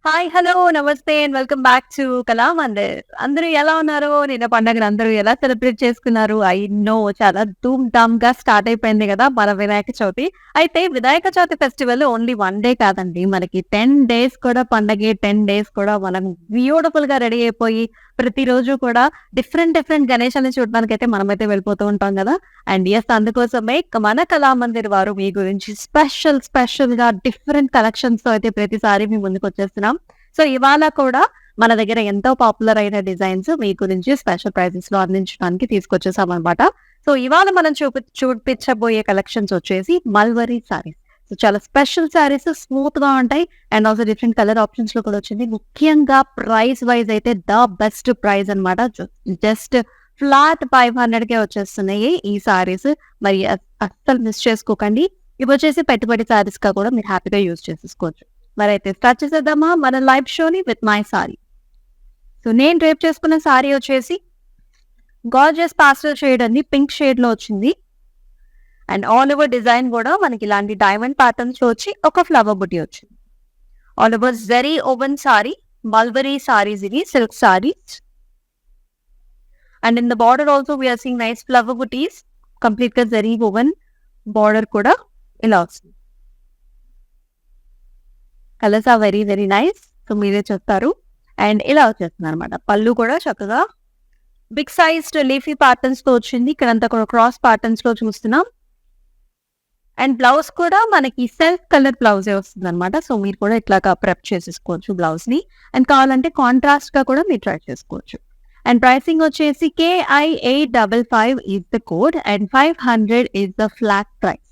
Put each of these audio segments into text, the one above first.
Hi! Hello! నమస్తే and welcome back to Kalamandir. అందరూ ఎలా ఉన్నారు? నిన్న పండగను అందరూ ఎలా సెలబ్రేట్ చేసుకున్నారు? ఐ నో చాలా ధూమ్ ధామ్‌గా స్టార్ట్ అయిపోయింది గదా! మన వినాయక చవితి. అయితే Vinayaka Chavithi festival only 1 day కాదండి. మనకి 10 డేస్ కూడా పండగే. 10 డేస్ కూడా మనం బ్యూటిఫుల్‌గా రెడీ అయిపోయి ప్రతిరోజు కూడా డిఫరెంట్ గణేషుల్ని చూడడానికైతే మనమైతే వెళ్ళిపోతూ ఉంటాం గదా! అండ్ యెస్ అందుకోసమే మన కళామందిర్ వారు మీ గురించి స్పెషల్‌గా డిఫరెంట్ కలెక్షన్స్‌తో అయితే ప్రతిసారి మీ ముందుకొచ్చేస్తున్నాం. సో, ఇవాళ కూడా మన దగ్గర ఎంతో పాపులర్ అయిన డిజైన్స్ మీ గురించి స్పెషల్ ప్రైజెస్‌లో అందించడానికి తీసుకొచ్చేసామనమాట. సో, ఇవాళ మనం చూపించబోయే కలెక్షన్స్ వచ్చేసి మల్వరీ సారీస్. సో, చాలా స్పెషల్ సారీస్ స్మూత్‌గా ఉంటాయి. అండ్ ఆల్సో డిఫరెంట్ కలర్ ఆప్షన్స్‌లో కూడా వచ్చింది. ముఖ్యంగా ప్రైస్ వైస్ అయితే ద బెస్ట్ ప్రైస్ అనమాట. జస్ట్ ఫ్లాట్ 500కే వచ్చేస్తున్నాయి ఈ సారీస్. మరి అస్సలు మిస్ చేసుకోకండి. ఇవొచ్చేసి పెట్టుబడి సారీస్‌గా కూడా మీరు హ్యాపీగా యూజ్ చేసేసుకోవచ్చు. మరైతే స్టార్ట్ చేసేద్దామా మన లైవ్ షోని విత్ మై సారీ. సో, నేను రేపు చేసుకున్న సారీ వచ్చేసి గార్జియస్ పాస్టెల్ షేడ్ అండి. పింక్ షేడ్‌లో వచ్చింది. అండ్ ఆల్ ఓవర్ డిజైన్ కూడా మనకి ఇలాంటి డైమండ్ ప్యాటర్న్స్‌లో వచ్చి ఒక ఫ్లవర్ బుటీ వచ్చింది. All over zari woven sari. Mulberry saris ఇవి silk saris. And in the border also we are seeing nice flower butis. కంప్లీట్‌గా జరీ ఓవెన్ బార్డర్ కూడా ఇలా వస్తుంది. Colours are very nice. So, మీరే చెప్తారు. అండ్ ఇలా వచ్చేస్తుందనమాట. పళ్ళు కూడా చక్కగా బిగ్ సైజ్డ్ లీఫీ ప్యాటర్న్స్‌తో వచ్చింది. ఇక్కడంతా కూడా క్రాస్ ప్యాటర్న్స్‌లో చూస్తున్నాం. అండ్ బ్లౌజ్ కూడా మనకి సెల్ఫ్ కలర్ బ్లౌజే వస్తుందనమాట. సో, మీరు కూడా ఇట్లాగా ప్రెప్ చేసేసుకోవచ్చు బ్లౌజ్‌ని. అండ్ కావాలంటే కాంట్రాస్ట్‌గా కూడా మీరు ట్రై చేసుకోవచ్చు. అండ్ ప్రైసింగ్ వచ్చేసి KI855 is the code and 500 is the flat price.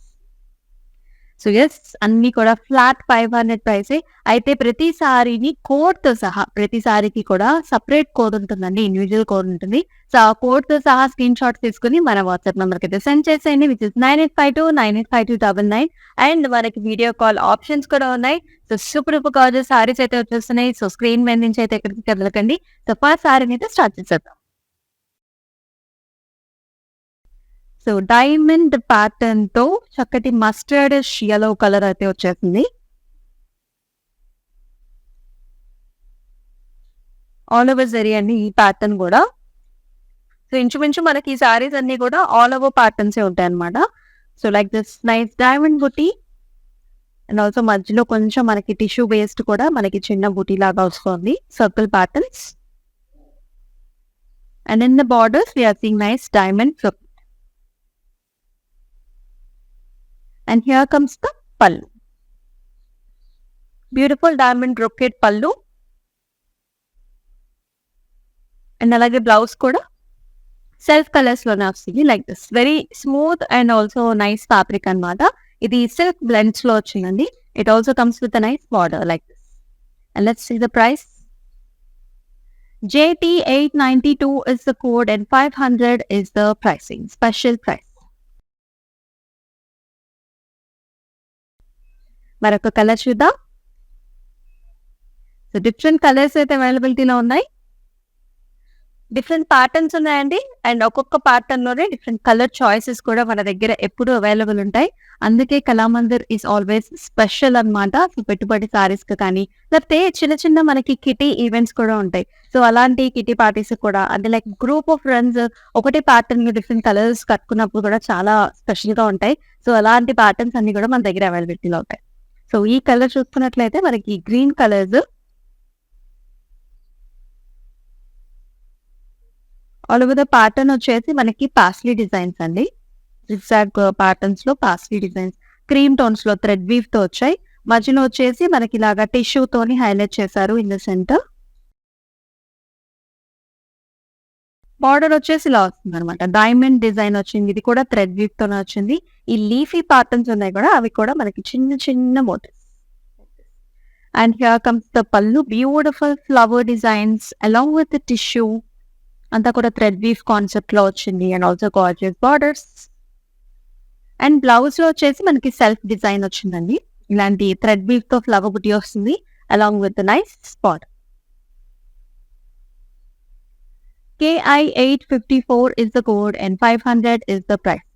So, yes అన్నీ కూడా ఫ్లాట్ 500 ప్రైసే. అయితే ప్రతి సారీని కోడ్‌తో సహా ప్రతి సారీకి కూడా సెపరేట్ కోడ్ ఉంటుందండి. ఇండివిడ్యువల్ కోడ్ ఉంటుంది. సో, ఆ కోడ్‌తో సహా స్క్రీన్ షాట్స్ తీసుకొని మన వాట్సాప్ నంబర్‌కైతే సెండ్ చేసేయండి. విచ్ ఇస్ 9852985299 అండ్ మనకి వీడియో కాల్ ఆప్షన్స్ కూడా ఉన్నాయి. సో, సూపర్ గార్జియస్ సారీస్ అయితే వచ్చేస్తున్నాయి. సో, స్క్రీన్ మీద నుంచి అయితే ఎక్కడికి కదలకండి. సో, ఫస్ట్ సారీని అయితే స్టార్ట్ చేసేద్దాం. సో, డైమండ్ ప్యాటర్న్‌తో చక్కటి మస్టర్డిష్ యెల్లో కలర్ అయితే వచ్చేసింది. ఆల్ ఓవర్ జరీ అండి ఈ ప్యాటర్న్ గూడా. సో, ఇంచుమించు మనకి ఈ సారీస్ అన్నీ కూడా ఆల్ ఓవర్ ప్యాటర్న్సే ఉంటాయన్నమాట. So, like this nice diamond buti and also మధ్యలో కొంచెం మనకి టిష్యూ బేస్డ్ కూడా మనకి చిన్న బుటీ లాగా వస్తుంది. Circle patterns. And in the borders we are seeing nice diamond flap. And here comes the pallu. Beautiful diamond brocade pallu. And అలాగే బ్లౌజ్ కూడా సెల్ఫ్ కలర్స్ లోనే వస్తుంది. Like this very smooth and also nice fabric అన్నమాట. ఇది silk blends లో వచ్చిందండి. It also comes with nice border like this. And let's see the price. JT892 is the code and 500 is the pricing. Special price. మరొక colour చూద్దాం. So, different colours అయితే అవైలబిలిటీలో ఉన్నాయి. Different patterns ఉన్నాయండి. And ఒక్కొక్క ప్యాటర్న్‌లోనే different colour choices కూడా మన దగ్గర ఎప్పుడూ అవైలబుల్ ఉంటాయి. అందుకే కళామందిర్ ఈస్ ఆల్వేస్ స్పెషల్ అన్నమాట. సో, పెట్టుబడి సారీస్‌కి కానీ లేకపోతే చిన్న మనకి కిటీ ఈవెంట్స్ కూడా ఉంటాయి. సో, అలాంటి కిటీ పార్టీస్‌కి కూడా అంటే లైక్ గ్రూప్ ఆఫ్ ఫ్రెండ్స్ ఒకటే ప్యాటర్న్‌లో డిఫరెంట్ కలర్స్ కట్టుకున్నప్పుడు కూడా చాలా స్పెషల్‌గా ఉంటాయి. సో, అలాంటి ప్యాటర్న్స్ అన్నీ కూడా మన దగ్గర అవైలబిలిటీలో ఉంటాయి. సో, ఈ కలర్ చూసుకున్నట్లయితే మనకి green colours all over the pattern వచ్చేసి మనకి పాస్లీ డిజైన్స్ అండి. జిగ్‌జాగ్ ప్యాటర్న్స్‌లో పాస్లీ డిజైన్స్. క్రీమ్ టోన్స్‌లో థ్రెడ్ వీవ్‌తో వచ్చాయి. మధ్యలో వచ్చేసి మనకి ఇలాగా టిష్యూతోని హైలైట్ చేశారు ఇన్ ద సెంటర్. బార్డర్ వచ్చేసి ఇలా వస్తుందన్నమాట. డైమండ్ డిజైన్ వచ్చింది. ఇది కూడా థ్రెడ్ వీవ్‌తోనే వచ్చింది. ఈ లీఫీ ప్యాటర్న్స్ ఉన్నాయి కూడా అవి కూడా మనకి చిన్న motifs. And here comes the pallu. Beautiful flower designs along with the tissue. అంతా కూడా థ్రెడ్ వీవ్ కాన్సెప్ట్‌లో వచ్చింది. And also gorgeous borders. And బ్లౌజ్‌లో వచ్చేసి మనకి సెల్ఫ్ డిజైన్ వచ్చిందండి. ఇలాంటి థ్రెడ్ వీవ్‌తో ఫ్లవర్ బుటీ వస్తుంది. Along with nice border. KI854 is the code and 500 is the price.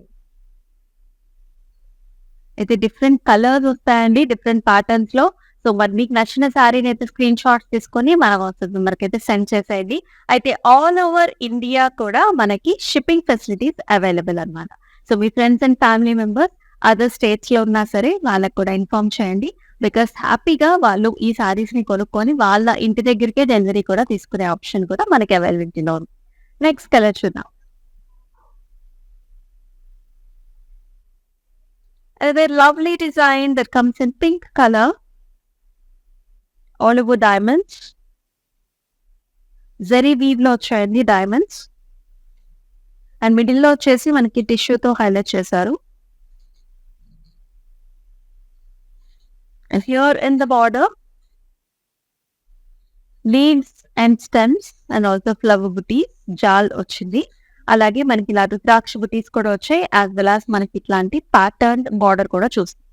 అయితే డిఫరెంట్ కలర్స్ వస్తాయండి డిఫరెంట్ ప్యాటర్న్స్ లో. సో మరి మీకు నచ్చిన శారీని అయితే స్క్రీన్ షాట్స్ తీసుకొని మన వాట్సాప్ నెంబర్కి అయితే సెండ్ చేసేయండి. అయితే ఆల్ ఓవర్ ఇండియా కూడా మనకి షిప్పింగ్ ఫెసిలిటీస్ అవైలబుల్ అన్నమాట. So me friends and family members other states లో ఉన్నా సరే వాళ్ళకి కూడా ఇన్ఫార్మ్ చేయండి. బికాస్ హ్యాపీగా వాళ్ళు ఈ సారీస్ ని కొనుక్కొని వాళ్ళ ఇంటి దగ్గరికే డెలివరీ కూడా తీసుకునే ఆప్షన్ కూడా మనకి అవైలబిలిటీలో ఉంది. నెక్స్ట్ కలర్ చూద్దాం. A lovely design that comes in pink color, all over diamonds. Zari weave లో వచ్చాయండి డైమండ్స్. అండ్ మిడిల్ లో వచ్చేసి మనకి టిష్యూతో హైలైట్ చేశారు. And here in the border, leaves and stems and also flower booties, జాల్ వచ్చింది. అలాగే మనకి ఇలా రుద్రాక్ష బుటీస్ కూడా వచ్చాయి, యాజ్ వెల్ యాజ్ మనకి ఇట్లాంటి ప్యాటర్న్ బార్డర్ కూడా చూస్తాం.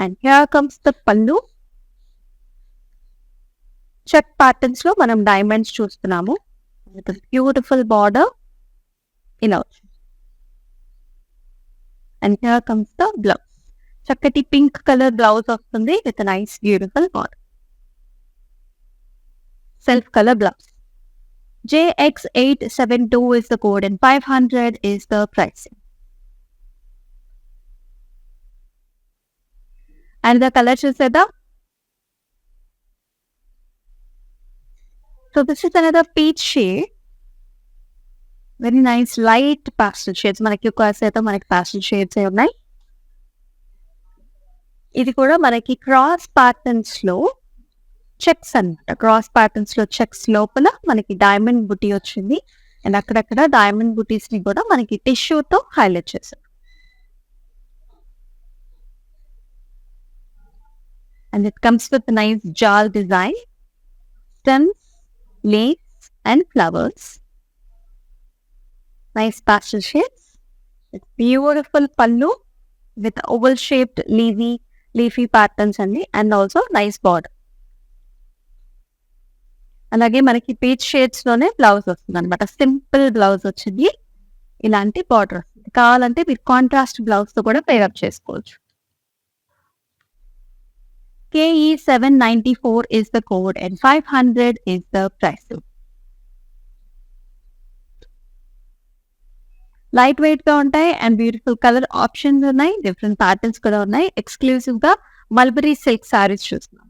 అండ్ హియర్ కమ్స్ ద పళ్ళు. చెక్ ప్యాటర్న్స్ లో మనం డైమండ్స్ చూస్తున్నాము. బ్యూటిఫుల్ బార్డర్ ఇలా వచ్చింది. And here comes the blouse. చక్కటి పింక్ కలర్ బ్లౌజ్ వస్తుంది with nice beautiful border. Self colour blouse. JX872 is the code and 500 is the pricing. And the color చూసేద్దాం. So this is another peach shade. Very nice light pastel shades. మనకి ఒక శాతం మనకి pastel shades ఉన్నాయి. ఇది కూడా మనకి cross patterns లో చెక్స్ అన్నమాట. క్రాస్ ప్యాటర్న్స్ లో చెక్స్ లోపల మనకి డైమండ్ బుటీ వచ్చింది. అండ్ అక్కడక్కడ డైమండ్ బుటీస్ ని కూడా మనకి టిష్యూతో హైలైట్ చేశారు. And it comes with nice jaal design, stems, leaves and flowers. Nice pastel shades. It's beautiful pallu with oval shaped leafy patterns అండి. And also nice border. అలాగే మనకి పీచ్ షేడ్స్ లోనే బ్లౌజ్ వస్తుంది అనమాట. సింపుల్ బ్లౌజ్ వచ్చింది, ఇలాంటి border వస్తుంది. కావాలంటే మీరు కాంట్రాస్ట్ బ్లౌజ్ తో కూడా పేరప్ చేసుకోవచ్చు. KE794 is the code and 500 is the price. Light weight గా ఉంటాయి అండ్ బ్యూటిఫుల్ కలర్ ఆప్షన్స్ ఉన్నాయి, డిఫరెంట్ ప్యాటర్న్స్ కూడా ఉన్నాయి. ఎక్స్క్లూసివ్ గా మల్బరీ సిల్క్ సారీస్ చూస్తున్నాం.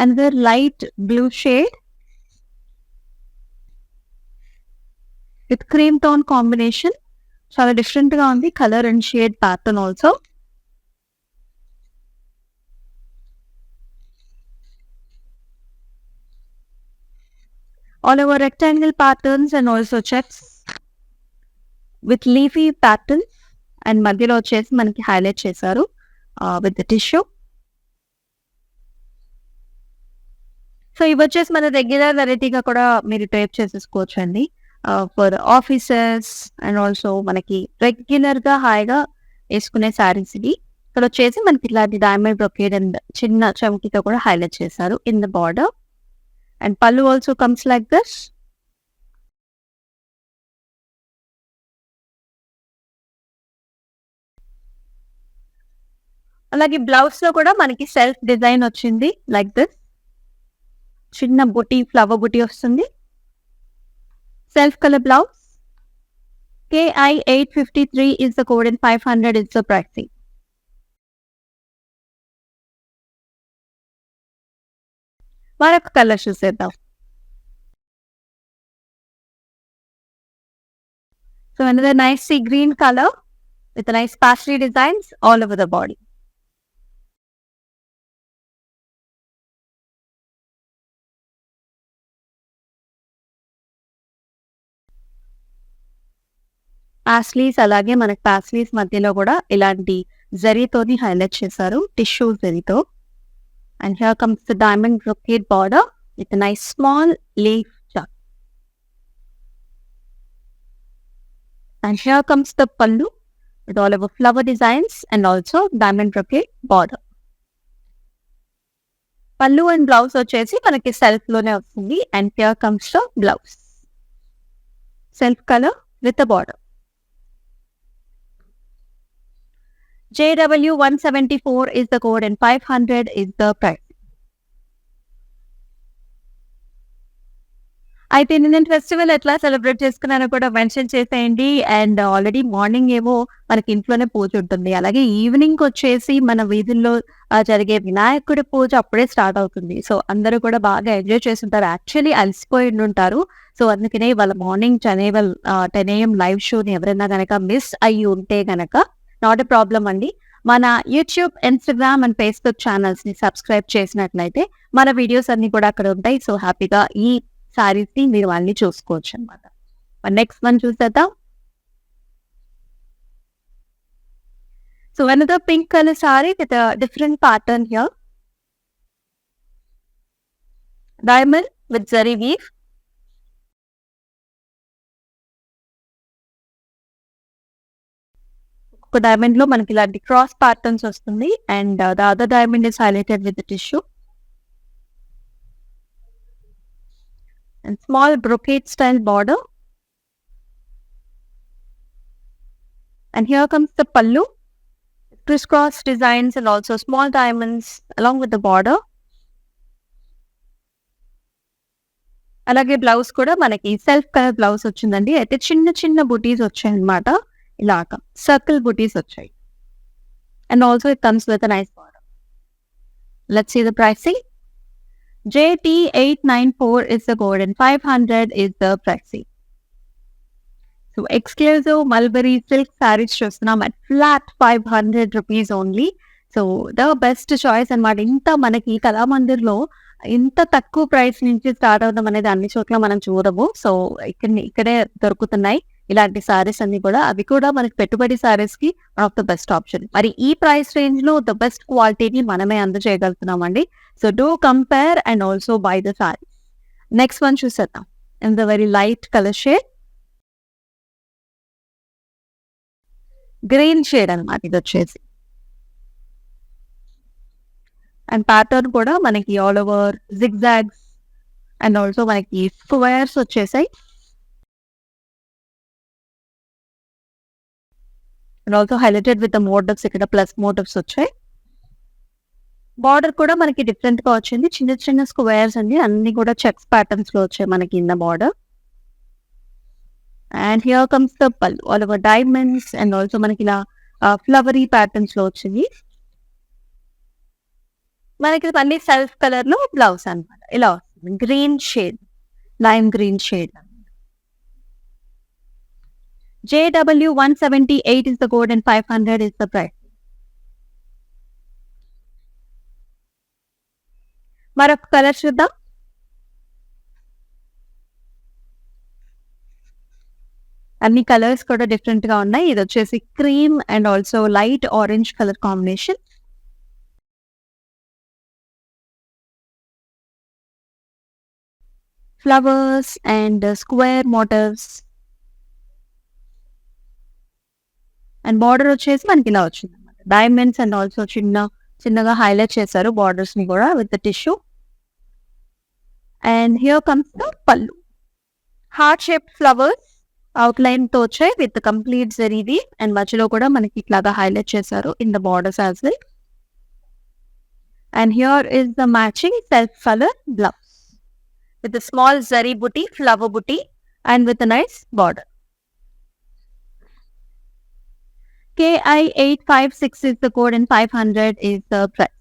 Another light blue shade with cream tone combination. చాలా డిఫరెంట్ గా ఉంది colour and shade pattern also. All over rectangle patterns and also checks with leafy patterns. And మధ్యలో వచ్చేసి మనకి హైలైట్ చేశారు విత్ ద టిష్యూ. సో ఇవి వచ్చేసి మన రెగ్యులర్ వెరైటీగా కూడా మీరు టైప్ చేసేసుకోవచ్చు అండి ఫర్ ఆఫీసెస్ అండ్ ఆల్సో మనకి రెగ్యులర్ గా హాయిగా వేసుకునే శారీస్ ఇవి. ఇక్కడ వచ్చేసి మనకి ఇట్లాంటి డైమండ్ బ్రొకేడ్ అండ్ చిన్న చమ్కీతో కూడా హైలైట్ చేశారు ఇన్ ద బార్డర్. అండ్ పళ్ళు ఆల్సో కమ్స్ లైక్ దిస్. అలాగే బ్లౌజ్ లో కూడా మనకి సెల్ఫ్ డిజైన్ వచ్చింది లైక్ దిస్. చిన్న బుటీ, ఫ్లవర్ బుటీ వస్తుంది. Self colour blouse. KI853 is the code and 500 is the pricing. మరొక కలర్ చూసేద్దాం. So another nice sea green color with a nice pastel designs all over the body. Paisleys, అలాగే మనకి paisleys మధ్యలో కూడా ఇలాంటి జరీతోని హైలైట్ చేశారు, టిష్యూ జరీతో. And here comes the diamond brocade border with nice small leaf chart. And here comes the pallu with all over flower designs and also diamond brocade border. Pallu and blouse వచ్చేసి మనకి self లోనే వస్తుంది. And here comes the blouse, self colour with the border. JW174 is the code and 500 is the price. అయితే నేను festival ఎట్లా celebrate చేసుకున్నానో కూడా mention చేసేయండి. And already morning ఏమో మనకి ఇంట్లోనే పూజ ఉంటుంది. అలాగే ఈవినింగ్‌కొచ్చేసి మన వీధుల్లో జరిగే వినాయకుడి పూజ అప్పుడే స్టార్ట్ అవుతుంది. సో, అందరూ కూడా బాగా ఎంజాయ్ చేసుంటారు. యాక్చువల్లీ అలసిపోయి ఉండుంటారు. సో, అందుకనే ఇవాళ మార్నింగ్ 10 AM లైవ్ షోని ఎవరైనా గనక మిస్ అయ్యి ఉంటే గనక నాట్ ఎ ప్రాబ్లమ్ అండి. మన యూట్యూబ్, ఇన్‌స్టాగ్రామ్ అండ్ ఫేస్‌బుక్ ఛానల్స్‌ని సబ్స్క్రైబ్ చేసినట్లయితే మన వీడియోస్ అన్నీ కూడా అక్కడ ఉంటాయి. సో, హ్యాపీగా ఈ సారీస్‌ని మీరు అన్నీ చూసుకోవచ్చనమాట. నెక్స్ట్ వన్ చూసేద్దాం. So, another pink colour sari with different pattern here. Diamond with zari weave. ఒక డైమండ్‌లో మనకి ఇలాంటి క్రాస్ ప్యాటర్న్స్ వస్తుంది. And the other diamond is highlighted with tissue. And small brocade style border. And here comes the pallu. Crisscross designs and also small diamonds along with the border. అలాగే blouse కూడా మనకి self colour blouse వచ్చిందండి. అయితే చిన్న చిన్న బుటీస్ వచ్చాయన్నమాట. ఇలాగా circle butis వచ్చాయి. And also it comes with a nice border. Let's see the pricing. JT894 is the code and 500 is the pricing. So exclusive mulberry silk sarees చూస్తున్నాం at flat 500 rupees only. So the best choice అనమాట. ఇంత మనకి కళామందిర్‌లో ఇంత తక్కువ price నుంచి start అవ్వడం అనేది అన్ని చోట్ల మనం చూడము. సో ఇక్కడే దొరుకుతున్నాయి ఇలాంటి సారీస్ అన్ని కూడా. అవి కూడా మనకి పెట్టుబడి సారీస్‌కి one of the best option. మరి ఈ ప్రైస్ రేంజ్‌లో ద బెస్ట్ క్వాలిటీని మనమే అందజేయగలుగుతున్నామండి. So do compare and also buy the saris. Next one చూసేద్దాం. In the very light colour shade. Green shade అనమాట ఇదొచ్చేసి. అండ్ ప్యాటర్న్ కూడా మనకి all over zigzags and also మనకి స్క్వేర్స్ వచ్చేసాయి. And also highlighted with the motifs, ఇక్కడ plus motifs వచ్చాయి. Border కూడా మనకి డిఫరెంట్‌గా వచ్చింది. చిన్న చిన్న స్క్వేర్స్ అండి. అన్ని కూడా చెక్స్ ప్యాటర్న్స్‌లో వచ్చాయి మనకి in the border. And here comes the pallu all over diamonds and also మనకి ఇలా ఫ్లవరీ ప్యాటర్న్స్‌లో వచ్చింది. మనకి అన్ని సెల్ఫ్ కలర్‌లో బ్లౌజ్ అనమాట. ఇలా వస్తుంది. Green shade, lime green shade. JW178 is the code and 500 is the price. మరొక కలర్ చూద్దాం. అన్ని కలర్స్ కూడా డిఫరెంట్‌గా ఉన్నాయి. ఇదొచ్చేసి cream and also light orange colour combination. Flowers and square motifs. And border వచ్చేసి మనకి ఇలా వచ్చిందన్నమాట. డైమండ్స్ అండ్ ఆల్సో చిన్నగా హైలైట్ చేశారు బార్డర్స్‌ని కూడా with tissue. And here comes the pallu. Heart shaped flowers అవుట్‌లైన్‌తో వచ్చాయి with complete zari weave. And మధ్యలో కూడా మనకి ఇట్లాగా హైలైట్ చేశారు in the borders as well. And here is the matching self colour blouse with a small zari booty, flower booty and with a nice border. KI856 is the code and 500 is the price.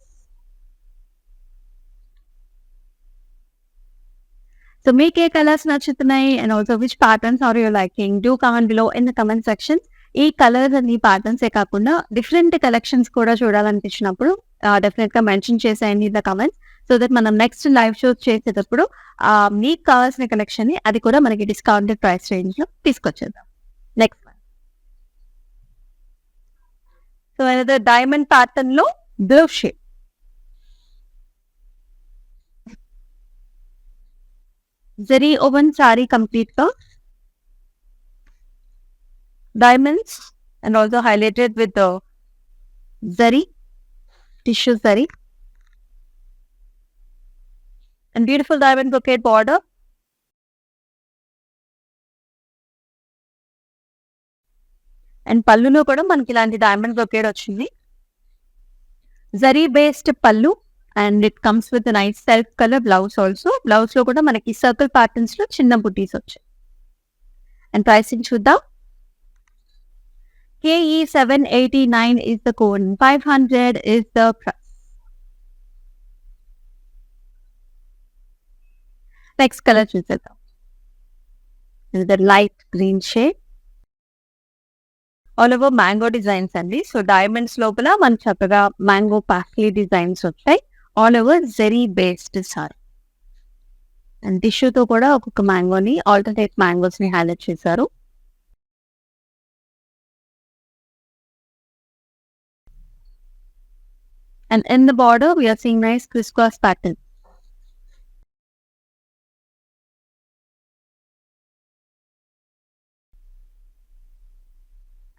So make a colors nachitunayi and also which patterns are you liking? Do comment below in the comment section. ఈ colours and ఈ patterns ఏ కాకుండా different collections కూడా చూడాలనిపించినప్పుడు definite గా mention చేసేయండి in the comments. So that మనం next live shows చేసేటప్పుడు మీకు కావాల్సిన కలెక్షన్ ని అది కూడా మనకి డిస్కౌంటెడ్ ప్రైస్ రేంజ్ లో తీసుకొచ్చేద్దాం. Next one. So another diamond pattern లో blue shade. Zari woven sari complete గా diamonds and also highlighted with the zari, tissue zari and beautiful diamond brocade border. And pallulo kuda manaki ilanti diamond brocade ochindi. Zari based pallu and it comes with nice self colour blouse also. Blouse లో కూడా మనకి circle patterns లో చిన్న బుటీస్ వచ్చాయి. And pricing చూద్దాం. KE 789 is the code and 500 is the price. Next colour చూసేద్దాం. ఇది light green shade. All over mango designs అండి. సో డైమండ్స్ లోపల మనకు చక్కగా మ్యాంగో పాస్లీ డిజైన్స్ వచ్చాయి. All over zari based sari. And టిష్యూతో కూడా ఒక్కొక్క మ్యాంగోని ఆల్టర్నేట్ మ్యాంగోస్ ని హైలైట్ చేశారు. And in the border, we are seeing nice crisscross pattern.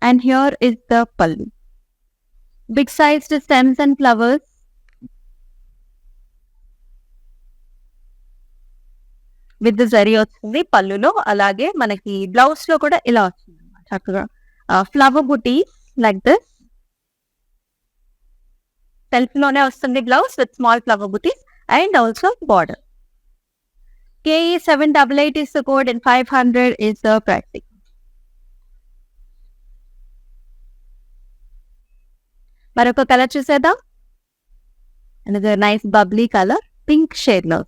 And here is the pallu. Big sized stems and flowers. With the zari వస్తుంది పళ్ళులో. అలాగే మనకి బ్లౌజ్ లో కూడా ఇలా వస్తుంది చక్కగా flower buttis like this. Self లోనే వస్తుంది blouse with small flower buttis and also border. KE 788 is the code and 500 is the pricing. మరొక కలర్ చూసేద్దాం. Another nice bubbly color, pink shade లో.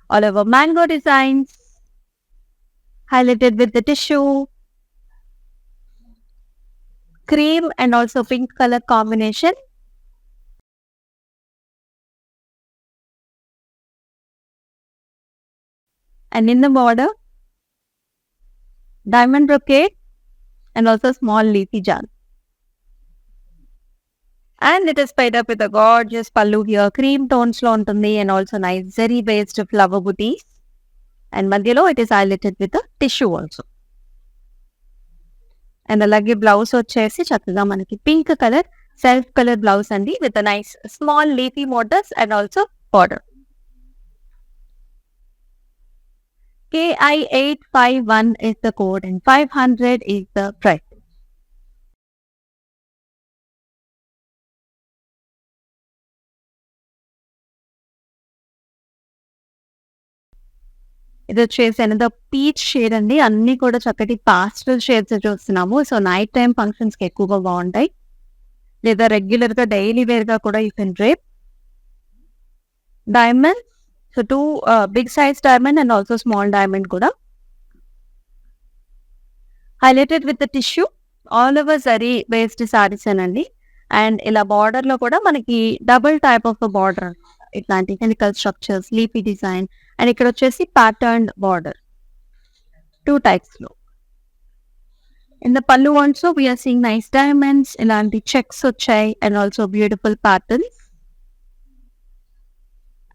All over mango designs, highlighted with the tissue, cream and also pink color combination. And in the border, diamond brocade and also small leafy jar. And it is paired up with a gorgeous pallu here, cream tones lo untundi and also nice zari based flower booties. And madhyalo it is highlighted with a tissue also. And alage blouse వచ్చేసి చక్కగా మనకి pink colour self colour blouse అండి with a nice small leafy motifs and also border. KI 851 is the code and 500 is the price. ఇది వచ్చేసి అనేది peach shade అండి. అన్ని కూడా చక్కటి పాస్టల్ షేడ్స్ చూస్తున్నాము. సో నైట్ టైం ఫంక్షన్స్ కి ఎక్కువగా బాగుంటాయి, లేదా రెగ్యులర్ గా డైలీ వేర్ గా కూడా you can drape. Diamond, so 2 big size diamond and also small diamond కూడా highlighted with tissue. All over zari based saris అండి. అండ్ ఇలా బార్డర్ లో కూడా మనకి డబుల్ టైప్ ఆఫ్ బార్డర్, ఇట్లాంటి helical structures, leafy design and ఇక్కడ వచ్చేసి ప్యాటర్న్డ్ బార్డర్ 2 types లో. In the pallu also we are seeing nice diamonds, ఇలాంటి చెక్స్ వచ్చాయి and also beautiful patterns.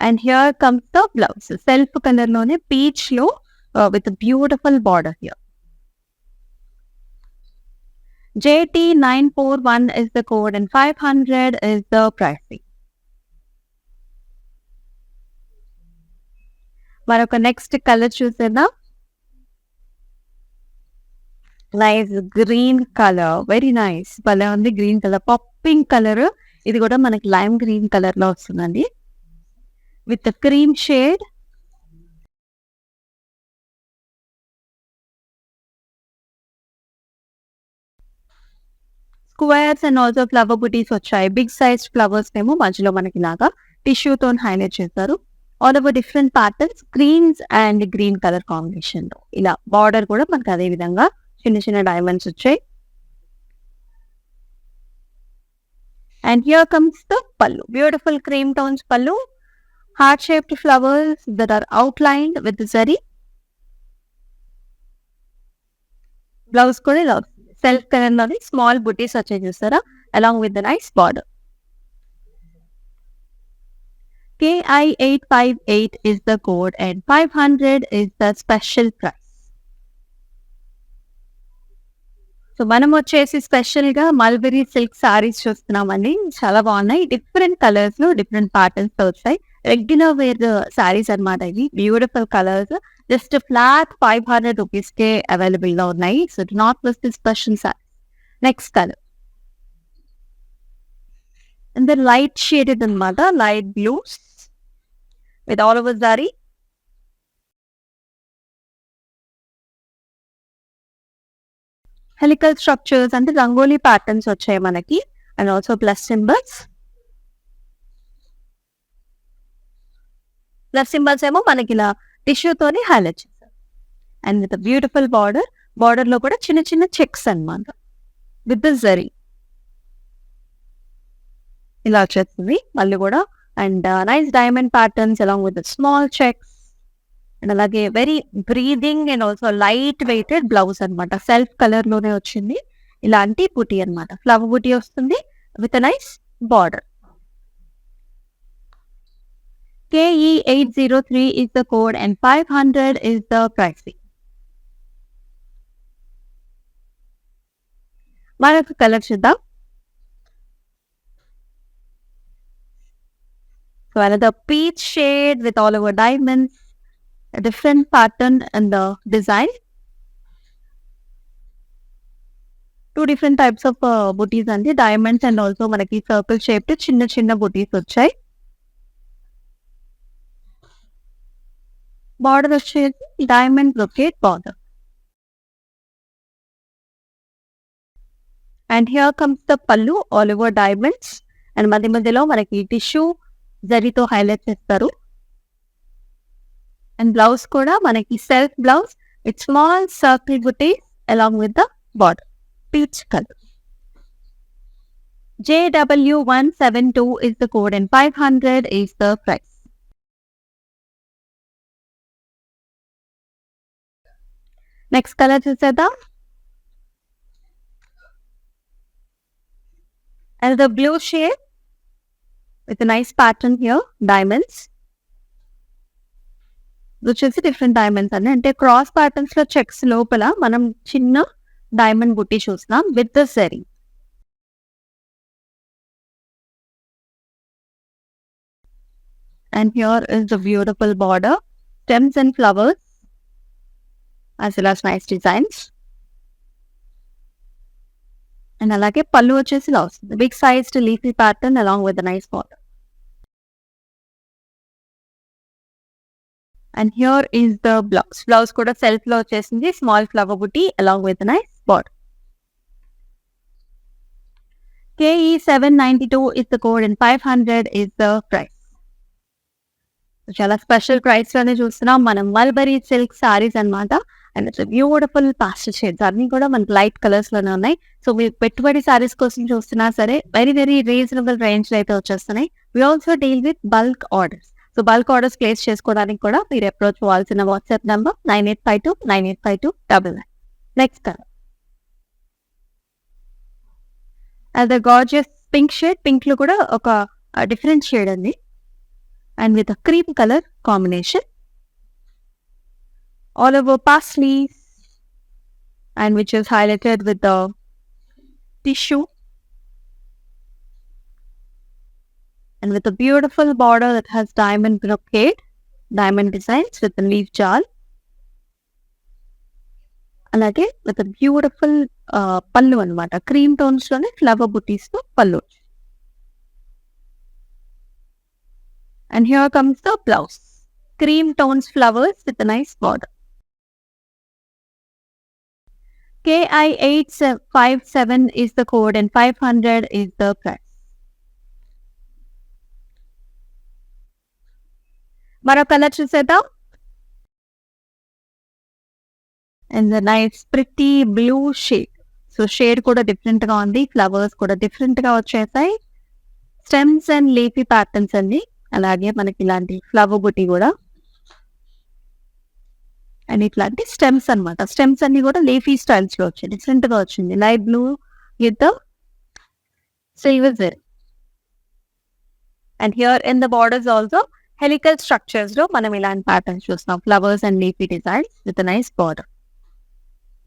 And here comes the blouse self colour లోనే peach లో with beautiful border here. JT 941 is the code and 500 is the pricing. మరొక next colour చూసేద్దాం. Nice green colour, very nice, భలే ఉంది green colour, popping colour. ఇది కూడా మనకి lime green colour లో వస్తుందండి with cream shade. Squares and also flower butis వచ్చాయి. బిగ్ సైజ్ ఫ్లవర్స్ ఏమో మధ్యలో మనకి లాగా టిష్యూతో హైలైట్ చేస్తారు. All over different patterns, greens and green colour combination లో. ఇలా బార్డర్ కూడా మనకి అదే విధంగా చిన్న చిన్న డైమండ్స్ వచ్చాయి. And here comes the pallu, beautiful cream tones pallu, heart shaped flowers that are outlined with zari. Blouse కూడా ఇలా సెల్ఫ్ కలర్ లోని స్మాల్ బుటీస్ వచ్చాయి చూస్తారా, along with the nice border. KI 858 is the code and 500 is the special price. So మనం వచ్చేసి special గా mulberry silk saris చూస్తున్నామండి. చాలా బాగున్నాయి, డిఫరెంట్ కలర్స్ లో డిఫరెంట్ ప్యాటర్న్స్ తో వచ్చాయి. రెగ్యులర్ వేర్ సారీస్ అనమాట ఇవి. Beautiful colours, just flat 500 rupees కే అవైలబుల్ గా ఉన్నాయి. So do not miss this special sari. Next colour and then light shaded అనమాట, light blues with all over zari. Helical structures అంటే రంగోలీ ప్యాటర్న్స్ వచ్చాయి మనకి, and also plus symbols. Plus symbols ఏమో మనకి ఇలా టిష్యూతోని హైలైట్ చేశారు. And with beautiful border, border లో కూడా చిన్న చిన్న చెక్స్ అన్నమాట విత్ ద జరీ ఇలా వచ్చేస్తుంది మళ్ళీ కూడా. And nice diamond patterns along with small checks. And అలాగే very breathing and also light weighted blouse అనమాట, సెల్ఫ్ కలర్ లోనే వచ్చింది. ఇలాంటి బుటీ అనమాట, ఫ్లవర్ బుటీ వస్తుంది with nice border. KE803 is the code and 500 is the pricing. మరొక కలర్ చూద్దాం. So another peach shade with all over diamonds, a different pattern in the design. Two different types of booties and the diamonds and also మనకి circle shaped చిన్న చిన్న booties వచ్చాయి. Border వచ్చేసి diamond brocade border. And here comes the pallu, all over diamonds. And మధ్య మధ్యలో మనకి tissue జరీతో highlight చేస్తారు. అండ్ బ్లౌజ్ కూడా మనకి self blouse with small circle butis along with the border, peach colour. JW172 is the code and 500 is the price. Next colour చూసేద్దాం. And the blue shade with a nice pattern here, diamonds. వచ్చేసి different diamonds అని, అంటే cross patterns లో checks లోపల మనం చిన్న diamond బుట్టి చూస్తున్నాం with the zari. And here is the beautiful border, stems and flowers as well as nice designs. అండ్ అలాగే పళ్ళు వచ్చేసి ఇలా వస్తుంది, big sized leafy pattern along with nice border. And here is the blouse, blouse కూడా self లో వచ్చేసింది, small flower buti along with nice border. KE792 is the code and 500 is the price. చాలా special price లోనే చూస్తున్నాం మనం mulberry silk saris అనమాట. And it's beautiful పాస్టల్ shades, అన్ని కూడా మనకి లైట్ కలర్స్ లోనే ఉన్నాయి. సో మీరు పెట్టుబడి సారీస్ కోసం చూస్తున్నా సరే వెరీ వెరీ రీజనబుల్ రేంజ్ లో అయితే వచ్చేస్తున్నాయి. We also deal with bulk orders. So bulk orders place చేసుకోవడానికి కూడా మీరు అప్రోచ్ అవ్వాల్సిన వాట్సాప్ నంబర్ 9852985299. నెక్స్ట్ కలర్ అది గార్జియస్ పింక్ షేడ్, పింక్ లో కూడా ఒక డిఫరెంట్ షేడ్ ఉంది and with a cream color combination, all over parsley, and which is highlighted with the tissue and with a beautiful border that has diamond brocade, diamond designs with the leaf jal. అలాగే with a beautiful పళ్ళు అనమాట, cream tones లోనే flower బుటీస్ తో పళ్ళు. And here comes the blouse, cream tones flowers with a nice border. KI857 is the code and 500 is the price. మరో colour చూసేద్దాం. And the nice pretty blue shade. So shade కూడా different గా ఉంది, flowers కూడా different గా వచ్చేసాయి, stems and leafy patterns అన్ని. అలాగే మనకి ఇలాంటి ఫ్లవర్ బుటీ కూడా, అండ్ ఇట్లాంటి స్టెమ్స్ అనమాట. స్టెమ్స్ అన్ని కూడా లీఫీ స్టైల్స్ లో వచ్చాయి, డిఫరెంట్ గా వచ్చింది, light blue with silver zari. And here in the borders also helical structures లో మనం ఇలాంటి ప్యాటర్న్స్ చూస్తున్నాం, flowers and leafy designs with nice border.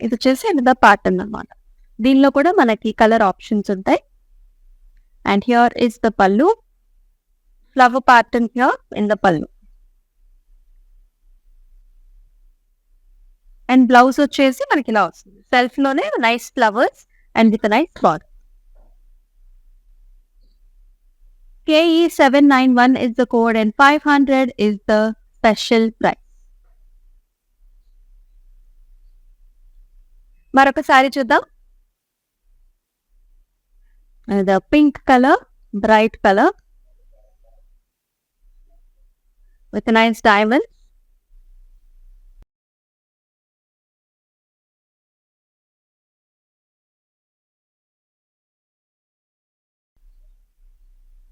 ఇది వచ్చేసి అనదర్ ప్యాటర్న్ అనమాట. దీనిలో కూడా మనకి కలర్ ఆప్షన్స్ ఉంటాయి. అండ్ హియర్ ఇస్ ద పల్లు, flower pattern here in the పల్లు. అండ్ బ్లౌజ్ వచ్చేసి మనకి ఇలా వస్తుంది, సెల్ఫ్ లోనే nice flowers and with nice border. KE791 is the code and 500 is the special price. మరొకసారి చూద్దాం. The pink color, bright color with a nice diamond.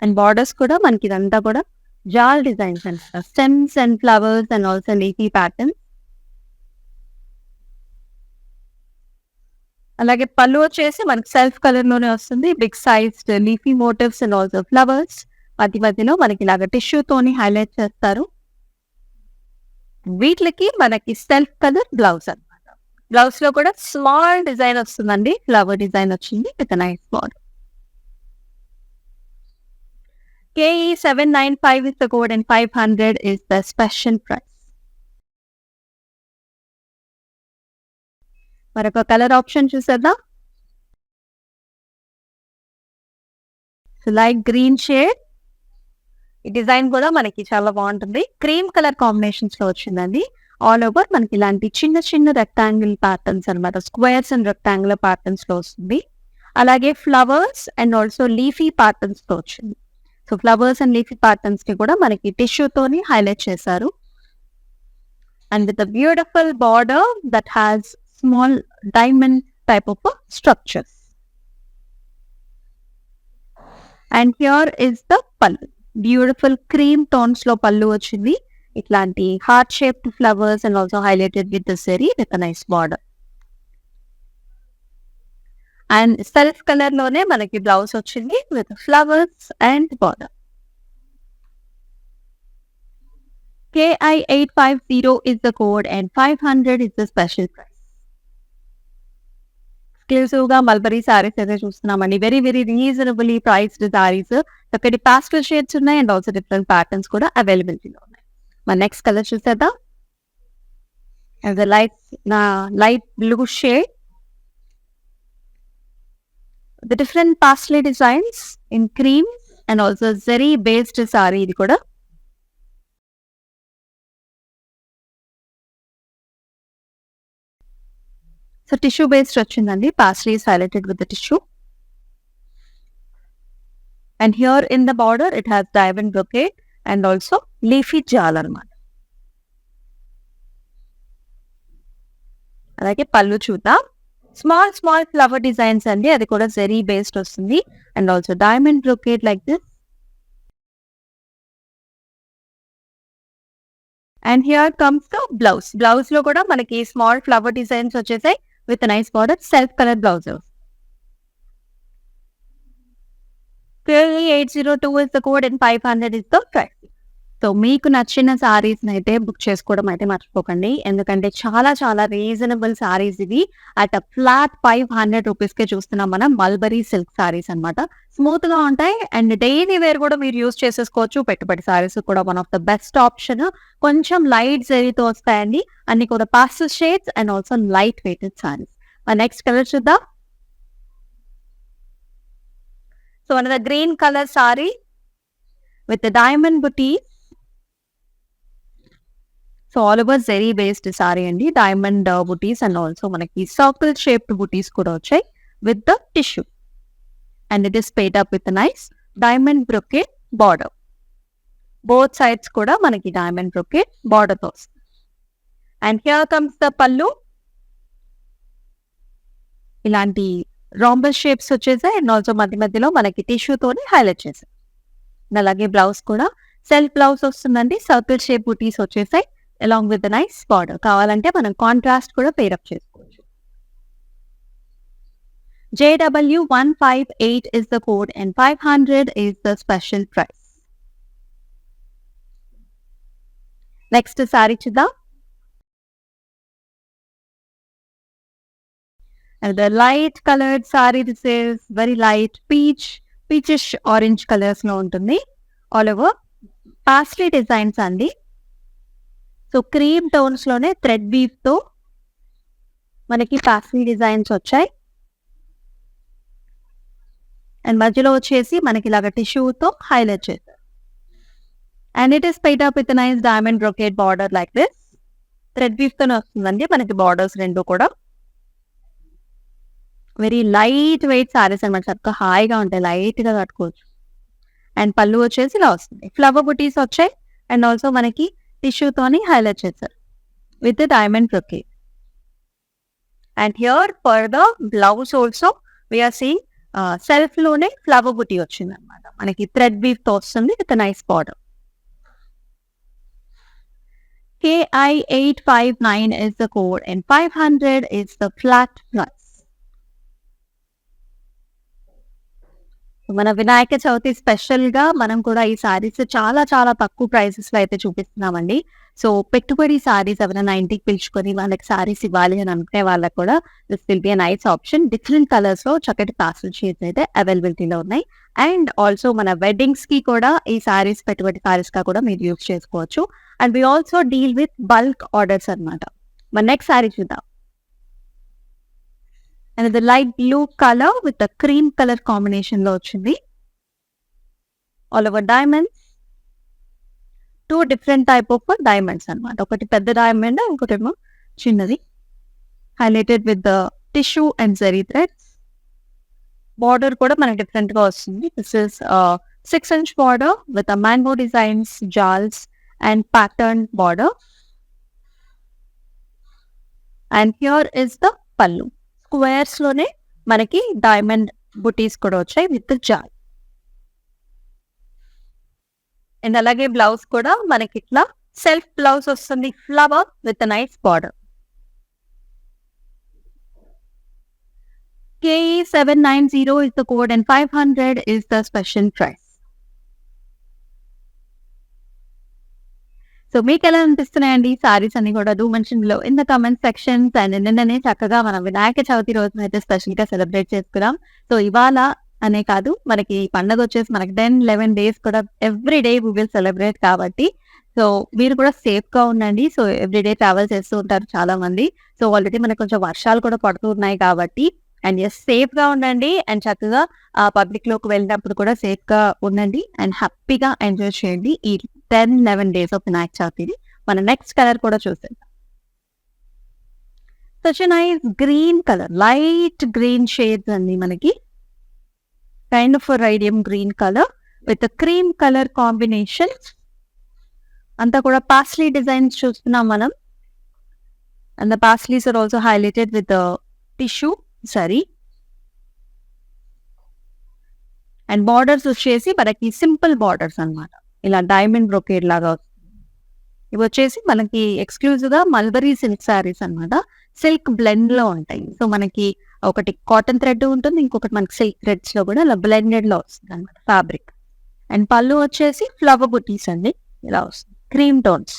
And borders కూడా మనకి ఇదంతా కూడా jaal designs and stems and flowers and also leafy pattern. అలాగే పళ్ళు వచ్చేసి మనకి self colour లోనే వస్తుంది. Big sized leafy motifs and also flowers. మధ్య మధ్యలో మనకి ఇలాగ టిష్యూ తోని హైలైట్ చేస్తారు. వీటికి మనకి సెల్ఫ్ కలర్ బ్లౌజ్ అన్నమాట. బ్లౌజ్ లో కూడా స్మాల్ డిజైన్ వస్తుందండి. ఫ్లవర్ డిజైన్ వచ్చింది with nice border. KE795 is the code and 500 is the special price. మరొక కలర్ ఆప్షన్ చూసేద్దాం. Light green shade. ఈ డిజైన్ కూడా మనకి చాలా బాగుంటుంది. క్రీమ్ కలర్ కాంబినేషన్స్ లో వచ్చిందండి. ఆల్ ఓవర్ మనకి ఇలాంటి చిన్న చిన్న రెక్టాంగిల్ ప్యాటర్న్స్ అనమాట. స్క్వేర్స్ అండ్ రెక్టాంగులర్ ప్యాటర్న్స్ లో వస్తుంది. అలాగే flowers and also leafy patterns తో వచ్చింది. So flowers and leafy patterns కి కూడా మనకి టిష్యూ తోని హైలైట్ చేశారు. And with beautiful border that has small diamond type of structures. And here is the pallu. Beautiful cream tones లో పల్లు వచ్చింది. ఇట్లాంటి heart shaped flowers and also highlighted with the zari with nice border. And self colour లోనే మనకి blouse వచ్చింది with flowers and border. KI850 is the code and 500 is the special price. Exclusive గా mulberry saris అయితే చూస్తున్నామండి. Very very reasonably priced saris. చక్కటి పాస్టల్ shades ఉన్నాయి and also different patterns కూడా అవైలబిలిటీలో ఉన్నాయి. మన నెక్స్ట్ కలర్ చూసేద్దాం. Light blue shade. The different pastely designs in cream and also zari based saree ఇది కూడా. సో టిష్యూ బేస్డ్ వచ్చిందండి. Paisley is highlighted with the tissue. And here in the border it has diamond brocade and also leafy jal అన్నమాట. అలాగే పళ్ళు చూద్దాం. Small small flower designs అండి. అది కూడా జెరీ బేస్డ్ వస్తుంది and also diamond brocade like this. And here comes the blouse. Blouse లో కూడా మనకి స్మాల్ ఫ్లవర్ డిజైన్స్ వచ్చేసాయి with nice border. Self colour blouse. KE802 is the code and 500 is the price. So మీకు నచ్చిన సారీస్ అయితే book చేసుకోవడం అయితే మర్చిపోకండి. ఎందుకంటే చాలా చాలా రీజనబుల్ సారీస్ ఇవి. అట్ ఫ్లాట్ 500 రూపీస్ కే చూస్తున్నాం మనం. మల్బరీ సిల్క్ సారీస్ అనమాట. స్మూత్ గా ఉంటాయి అండ్ డైలీ వేర్ కూడా మీరు యూజ్ చేసేసుకోవచ్చు. పెట్టుబడి సారీస్ కూడా one of the best option. కొంచెం లైట్ జరీతో వస్తాయండి. అన్ని కూడా pastel shades and also light weighted saris. Next colour చూద్దాం. So another green colour sari with diamond butis. So all over zari based sari అండి. డైమండ్ బుటీస్ అండ్ ఆల్సో మనకి సర్కిల్ షేప్డ్ బుటీస్ కూడా వచ్చాయి with the tissue. And it is paired up with nice diamond brocade border. Both sides కూడా మనకి diamond brocade border తో వస్తుంది. And here comes the పల్లు. ఇలాంటి రాంబస్ షేప్స్ వచ్చేసాయి అండ్ ఆల్సో మధ్య మధ్యలో మనకి టిష్యూ తోని హైలైట్ చేసాయి. అలాగే బ్లౌజ్ కూడా సెల్ఫ్ బ్లౌజ్ వస్తుందండి. సర్కిల్ షేప్ బుటీస్ వచ్చేసాయి along with the nice border. కావాలంటే మనం కాంట్రాస్ట్ కూడా పేరప్ చేసుకోవచ్చు. JW158 is the code and 500 is the special price. Next sari చూద్దాం. And the light colored saree, this is very light peachish orange colors లో ఉంటుంది. All over paisley designs అండి. So cream tones లోనే thread weave తో మనకి paisley designs వచ్చాయి. And మధ్యలో వచ్చేసి మనకి ఇలాగ టిష్యూతో హైలైట్ చేశారు. And it is paired up with nice diamond brocade border like this. Thread weave తోనే వస్తుందండి మనకి బార్డర్స్ రెండు కూడా. వెరీ లైట్ వెయిట్ సారీస్ అనమాట. చక్కగా హాయిగా ఉంటాయి, లైట్ గా కట్టుకోవచ్చు. అండ్ పళ్ళు వచ్చేసి ఇలా వస్తుంది. ఫ్లవర్ బుటీస్ వచ్చాయి అండ్ ఆల్సో మనకి టిష్యూతోని హైలైట్ చేశారు with diamond brocade. And here for the blouse also we are seeing self లోనే ఫ్లవర్ బుటీ వచ్చింది అనమాట. మనకి థ్రెడ్ వీవ్ తో వస్తుంది with nice border. KI859 is the code and 500 is the flat price. మన వినాయక చవితి స్పెషల్ గా మనం కూడా ఈ సారీస్ చాలా చాలా తక్కువ ప్రైసెస్ లో అయితే చూపిస్తున్నామండి. సో పెట్టుబడి సారీస్ ఎవరైనా ఇంటికి పిలుచుకొని వాళ్ళకి సారీస్ ఇవ్వాలి అని అనుకునే వాళ్ళకి కూడా this will be a nice option. Different colours లో చక్కటి పాస్టల్ షేడ్స్ అయితే అవైలబిలిటీలో ఉన్నాయి. అండ్ ఆల్సో మన వెడ్డింగ్స్ కి కూడా ఈ సారీస్ పెట్టుబడి సారీస్ గా కూడా మీరు యూజ్ చేసుకోవచ్చు. And we also deal with bulk orders అనమాట. మన నెక్స్ట్ సారీ చూద్దాం. అండ్ ఇది light blue colour with cream colour combination లో వచ్చింది. All over diamonds, two different type of diamonds అనమాట. ఒకటి పెద్ద డైమండ్, ఇంకోటేమో చిన్నది. Highlighted with the tissue and zari threads. Border కూడా మనకి డిఫరెంట్ గా వస్తుంది. This is 6 inch border with mango designs, jaals and pattern border. And here is the పల్లు. స్క్వేర్స్ లోనే మనకి డైమండ్ బుటీస్ కూడా వచ్చాయి విత్ జాల్. అండ్ అలాగే బ్లౌజ్ కూడా మనకి ఇట్లా సెల్ఫ్ బ్లౌజ్ వస్తుంది, flower with nice border. KE790 is the code and 500 is the special price. So మీకు ఎలా అనిపిస్తున్నాయండి సారీస్ అన్ని కూడా? Do mention below in the comment sections. And నిన్ననే చక్కగా మనం వినాయక చవితి రోజున అయితే స్పెషల్ గా సెలబ్రేట్ చేసుకున్నాం. సో ఇవాళ అనే కాదు, మనకి పండుగ వచ్చేసి మనకి 10-11 days కూడా every day we will celebrate కాబట్టి సో మీరు కూడా సేఫ్ గా ఉండండి. సో ఎవ్రీడే ట్రావెల్ చేస్తూ ఉంటారు చాలా మంది. సో ఆల్రెడీ మనకు కొంచెం వర్షాలు కూడా పడుతూ ఉన్నాయి కాబట్టి అండ్ ఎస్ సేఫ్ గా ఉండండి. అండ్ చక్కగా పబ్లిక్ లోకి వెళ్ళినప్పుడు కూడా సేఫ్ గా ఉండండి అండ్ హ్యాపీగా ఎంజాయ్ చేయండి ఈ 10-11 days ఆఫ్ వినాయక చవితిని. మన నెక్స్ట్ కలర్ కూడా చూసేద్దాం. Such nice green colour, light green shades అండి మనకి. Kind of radium green colour with cream colour combination. అంతా కూడా పాస్లీ డిజైన్స్ చూస్తున్నాం మనం. And the paisleys are also highlighted with tissue sari. And borders వచ్చేసి మనకి సింపుల్ బార్డర్స్ అన్నమాట. ఇలా డైమండ్ బ్రొకేడ్ లాగా వస్తుంది. ఇవి వచ్చేసి మనకి ఎక్స్క్లూజివ్ గా మల్బరీ సిల్క్ సారీస్ అన్నమాట. సిల్క్ బ్లెండ్ లో ఉంటాయి. సో మనకి ఒకటి కాటన్ థ్రెడ్ ఉంటుంది, ఇంకొకటి మనకి సిల్క్ థ్రెడ్స్ లో కూడా ఇలా బ్లెండెడ్ లో వస్తుంది అనమాట ఫ్యాబ్రిక్. అండ్ పళ్ళు వచ్చేసి ఫ్లవర్ బుటీస్ అండి, ఇలా వస్తుంది. క్రీమ్ టోన్స్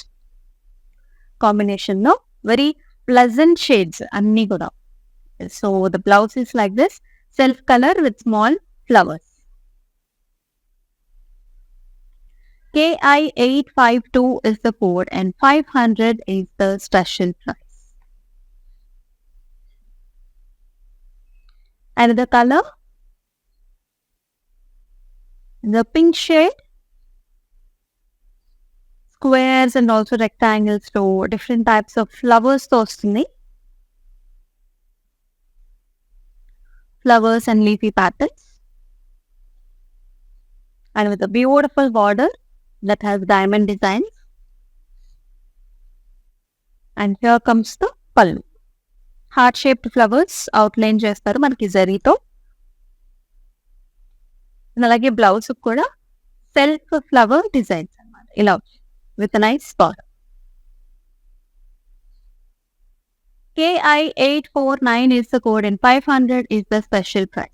కాంబినేషన్ లో వెరీ ప్లెజెంట్ షేడ్స్ అన్ని కూడా. So the blouse is like this, self colour with small flowers. KI852 is the code and 500 is the special price. Another color, the pink shade, squares and also rectangles, so different types of flowers తో వస్తుంది. Flowers and leafy patterns and with a beautiful border that has diamond designs. And here comes the pallu. Heart shaped flowers outline చేస్తారు మనకి జరీతో. అలాగే blouse కూడా self flower designs అన్నమాట, ఇలా with nice border. KI849 is the code and 500 is the special price.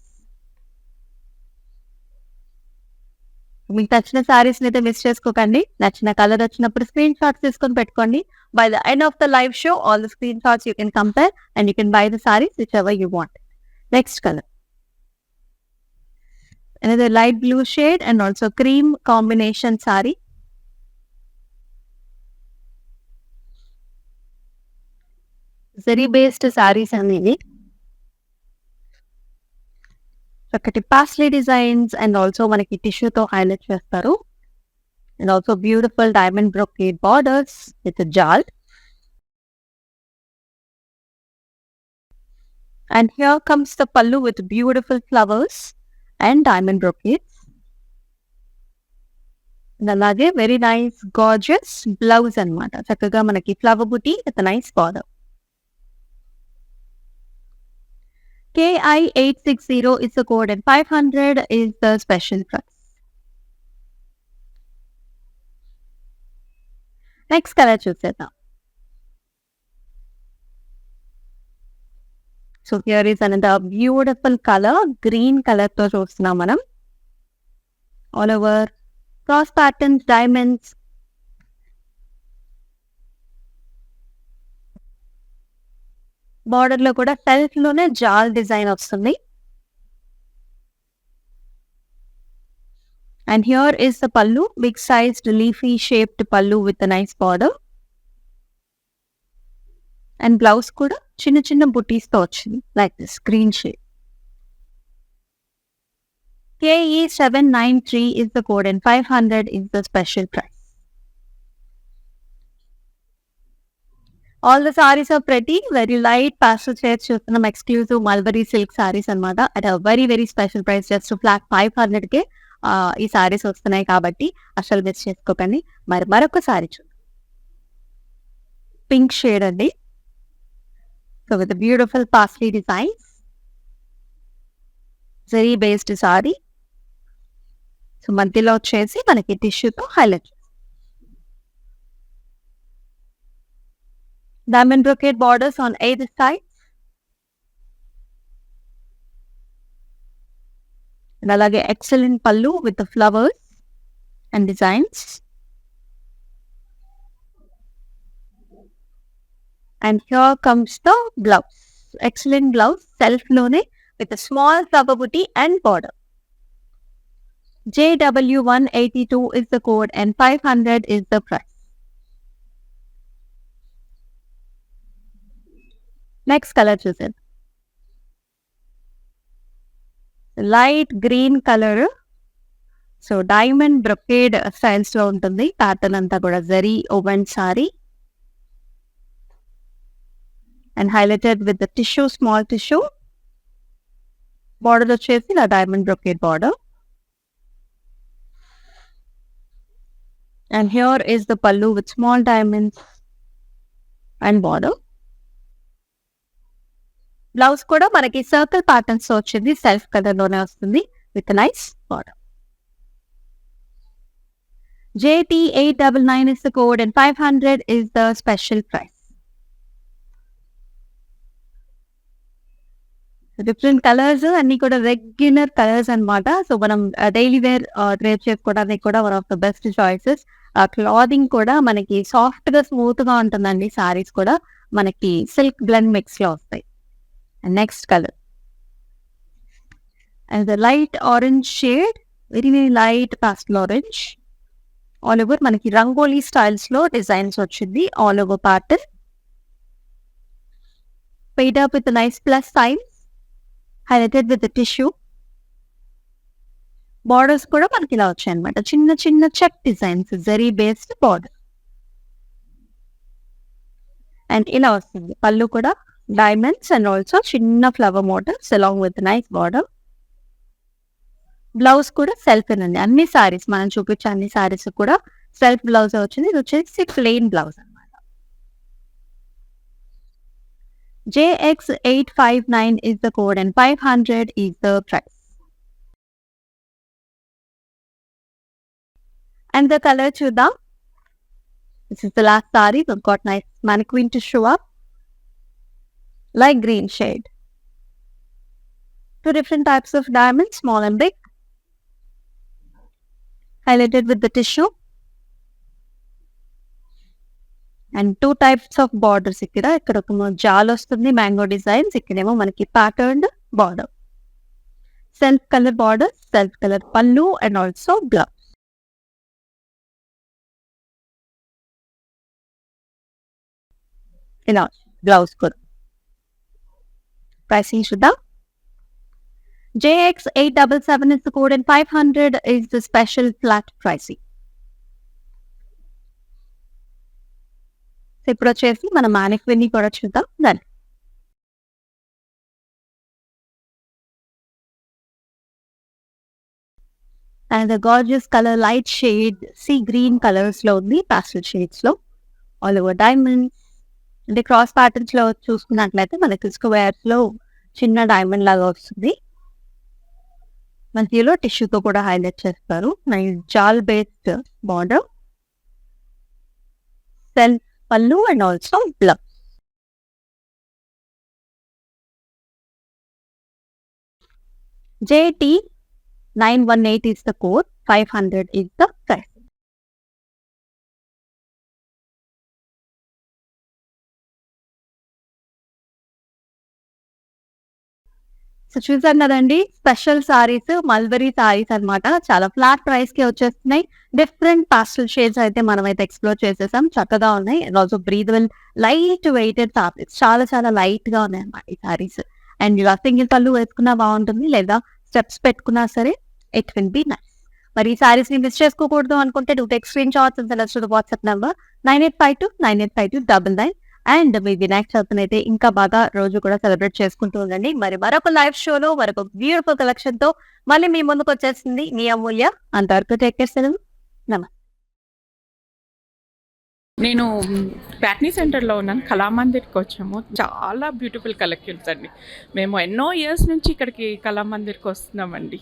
మీకు నచ్చిన సారీస్ అయితే మిస్ చేసుకోకండి. నచ్చిన కలర్ వచ్చినప్పుడు స్క్రీన్ షాట్స్ తీసుకొని పెట్టుకోండి. By the end of the live show all the screen shots you can compare and you can buy the saris which ever you want. Next colour, another light blue shade and also cream combination saree. Zari based sarees అనేది. చక్కటి paisley designs and also మనకి టిష్యూతో highlight చేస్తారు. And also beautiful diamond brocade borders with jaal. And here comes the pallu with beautiful flowers and diamond brocades. And అలాగే very nice gorgeous blouse అన్నమాట. చక్కగా మనకి flower buti with nice border. KI860 is the code and 500 is the special price. Next colour చూసేద్దాం. So here is another beautiful colour, green colour తో చూస్తున్నాం మనం. All over cross patterns, diamonds. Border లో కూడా self లోనే జాల్ design వస్తుంది. And here is the pallu, big sized leafy shaped pallu with a nice border. And blouse kuda chinna chinna booties తో వచ్చింది like this green shade. KE793 is the code and 500 is the special price. All the sarees are pretty, very light pastel shades చూస్తున్నాం. exclusive mulberry silk sarees అన్నమాట at a very very special price, just to flat 500 కే ఈ సారీస్ వస్తున్నాయి కాబట్టి అసలు miss చేసుకోకండి. మరి మరొక సారీ చూద్దాం. పింక్ షేడ్ అండి. So with beautiful paisley designs, zari based sari. So మధ్యలో వచ్చేసి మనకి టిష్యూతో highlight. Diamond brocade borders on either side. And అలాగే excellent pallu with the flowers and designs. And here comes the blouse. Excellent blouse, self lone with a small flower booty and border. JW182 is the code and 500 is the price. Next color చూసేద్దాం. Light green colour. So diamond brocade styles లో ఉంటుంది. Pattern అంతా కూడా zari woven sari and highlighted with the tissue, small tissue. Border వచ్చేసి ఇలా diamond brocade border. And here is the pallu with small diamonds and border. Blouse కూడా మనకి circle patterns తో వచ్చింది, సెల్ఫ్ కలర్ లోనే వస్తుంది with nice border. JT899 is the code and 500 is the special price. Different colours అన్ని కూడా regular colours అన్నమాట. So మనం డైలీ వేర్ డ్రేప్ చేసుకోవడానికి కూడా one of the best choices. Clothing కూడా మనకి సాఫ్ట్ గా స్మూత్ గా ఉంటుందండి. సారీస్ కూడా మనకి సిల్క్ బ్లెండ్ మిక్స్ లో వస్తాయి. And next color, and the light orange shade, very very light pastel orange. All over మనకి రంగోలీ స్టైల్స్ లో డిజైన్స్ వచ్చింది. All over pattern paid up with a nice plus signs, highlighted with the tissue. Borders కూడా మనకి ఇలా వచ్చాయి అనమాట. చిన్న చిన్న check designs, zari based border. And ఇలా వస్తుంది పళ్ళు కూడా diamonds and also chinna flower models along with nice border. Blouse కూడా సెల్ఫ్ అండి. అన్ని సారీస్ మనం చూపించే అన్ని సారీస్ కూడా సెల్ఫ్ బ్లౌజ్ వచ్చింది. ఇది వచ్చేసి ప్లెయిన్ బ్లౌజ్ అనమాట. JX859 is the code and 500 is the price. And the color చూద్దాం. This is the last saree. We've got nice mannequin to show up. Light green shade. Two different types of diamonds, small and big, highlighted with the tissue. And two types of borders ikkada ఒక జాల్ వస్తుంది, mango designs. ఇక్కడేమో మనకి patterned border, self colour border, self colour pallu and also blouse. ఇలా blouse కూడా. Pricing చూద్దాం. JX877 is the code and 500 is the special flat pricing. So ఇప్పుడొచ్చేసి మన మానిక్విన్‌ని కూడా చూద్దాం. రండి. And the gorgeous colour light shade sea green కలర్స్‌లో ఉంది. పాస్టెల్ షేడ్స్‌లో. All over diamonds. అంటే క్రాస్ ప్యాటర్న్స్‌లో చూసుకున్నట్లయితే మనకి స్క్వేర్స్‌లో చిన్న డైమండ్ లాగా వస్తుంది. మధ్యలో టిష్యూతో కూడా హైలైట్ చేస్తారు. And jaal based border. Self pallu and also blouse. JT918 is the code, 500 is the price. So చూసారు కదండి స్పెషల్ సారీస్ మల్బరీ సారీస్ అన్నమాట. చాలా ఫ్లాట్ ప్రైస్ కి వచ్చేస్తున్నాయి. డిఫరెంట్ పాస్టల్ షేడ్స్ అయితే మనమైతే ఎక్స్ప్లోర్ చేసేసాం. చక్కగా ఉన్నాయి. And also breathable light weighted fabrics. చాలా చాలా లైట్ గా ఉన్నాయి అన్నమాట ఈ సారీస్. అండ్ ఇలా సింగిల్ పళ్ళు వేసుకున్నా బాగుంటుంది, లేదా స్టెప్స్ పెట్టుకున్నా సరే ఇట్ విల్ బి నైస్. మరి ఈ సారీస్ ని మిస్ చేసుకోకూడదు అనుకుంటే do take screenshots and send us to the WhatsApp number 9852985299. And మీ వినాయక చవితిని అయితే ఇంకా బాగా రోజు కూడా సెలబ్రేట్ చేసుకుంటూ ఉండండి. మరి మరొక లైవ్ షోలో మరొక బ్యూటిఫుల్ కలెక్షన్ తో మళ్ళీ మీ ముందుకు వచ్చేసింది మీ అమూల్య. అంతవరకు టేక్ కేర్. సెలవు. నమస్తే. నేను ప్యాట్నీ సెంటర్లో ఉన్నాను. కళామందిర్కి వచ్చాము. చాలా బ్యూటిఫుల్ కలెక్షన్స్ అండి. మేము ఎన్నో ఇయర్స్ నుంచి ఇక్కడికి కళామందిర్కి వస్తున్నామండి.